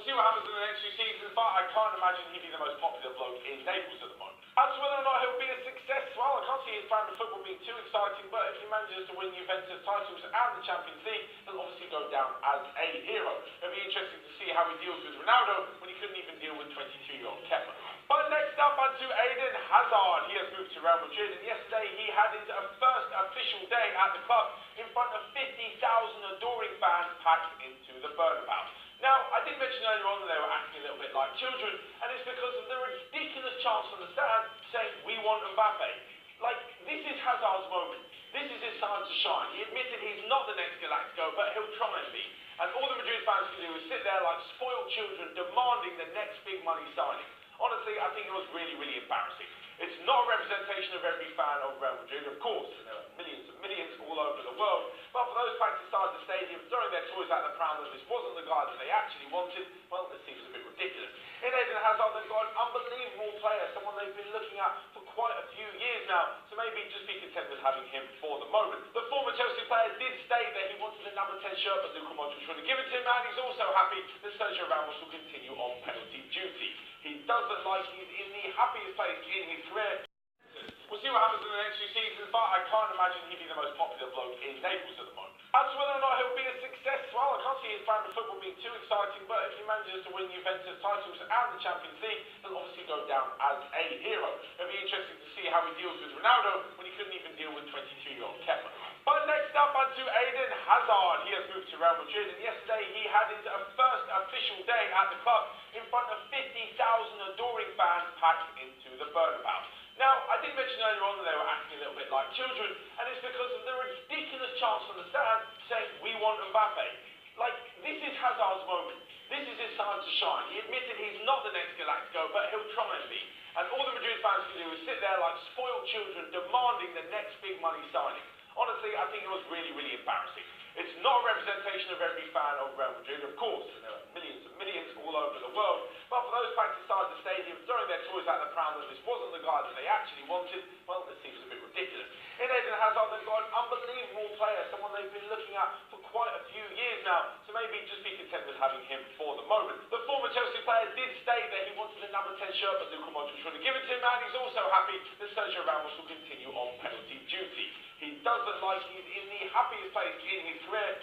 We'll see what happens in the next few seasons, but I can't imagine he'd be the most popular bloke in Naples at the moment. As to whether or not he'll be a success, well, I can't see his brand of football being too exciting, but if he manages to win Juventus titles and the Champions League, he'll obviously go down as a hero. It'll be interesting to see how he deals with Ronaldo when he couldn't even deal with 22-year-old Kepa. But next up onto Éden Hazard. He has moved to Real Madrid, and yesterday he had his first official day at the club in front of 50,000 adoring fans packed into the Bernabeu. Now, I did mention earlier on that they were acting a little bit like children, and it's because of the ridiculous chants on the stand saying, "We want Mbappe." Like, this is Hazard's moment. This is his time to shine. He admitted he's not the next Galactico, but he'll try and be. And all the Madrid fans can do is sit there like spoiled children demanding the next big money signing. Honestly, I think it was really, really embarrassing. It's not a representation of every fan of Real Madrid, of course, and there are millions and millions all over the world, but for those packed inside the stadium, throwing their toys at the crowd that this wasn't the guy that they actually wanted, well, this seems a bit ridiculous. In Éden Hazard, they've got an unbelievable player, someone they've been looking at for quite a few years now, so maybe just be content with having him for the moment. The former Chelsea player did state that he wanted a number 10 shirt, but Luka Modric would have given it to him, and he's also happy that Sergio Ramos will continue on penalty duty. He does look like he's in the happiest place in his career. We'll see what happens in the next few seasons, but I can't imagine he'd be the most popular bloke in Naples at the moment. As to whether or not he'll be a success, well, I can't see his brand of football being too exciting, but if he manages to win Juventus titles and the Champions League, he'll obviously go down as a hero. It'll be interesting to see how he deals with Ronaldo when he couldn't even deal with 22-year-old Kepa. But next up onto Éden Hazard. He has moved to Real Madrid, and yesterday he had his first official day at the club in front of 50,000 adoring fans packed into the Bernabeu. Now, I did mention earlier on that they were acting a little bit like children, and it's because of the ridiculous chants on the stand saying, "We want Mbappe." Like, this is Hazard's moment. This is his time to shine. He admitted he's not the next Galactico, but he'll try and be. And all the Madrid fans can do is sit there like spoiled children demanding the next big money signing. Honestly, I think it was really, really embarrassing. It's not a representation of every fan of Real Madrid, of course, and there are millions and millions all over the world, but for those packed inside the stadium, throwing their toys at the crowd that this wasn't the guy that they actually wanted, well, this seems a bit ridiculous. In Éden Hazard, they've got an unbelievable player, someone they've been looking at for quite a few years now, so maybe just be content with having him for the moment. The former Chelsea player did state that he wanted a number 10 shirt, but Luka Modric would have given it to him, and he's also happy that Sergio Ramos will continue on penalty duty. He does look like he's in the happiest place in his career.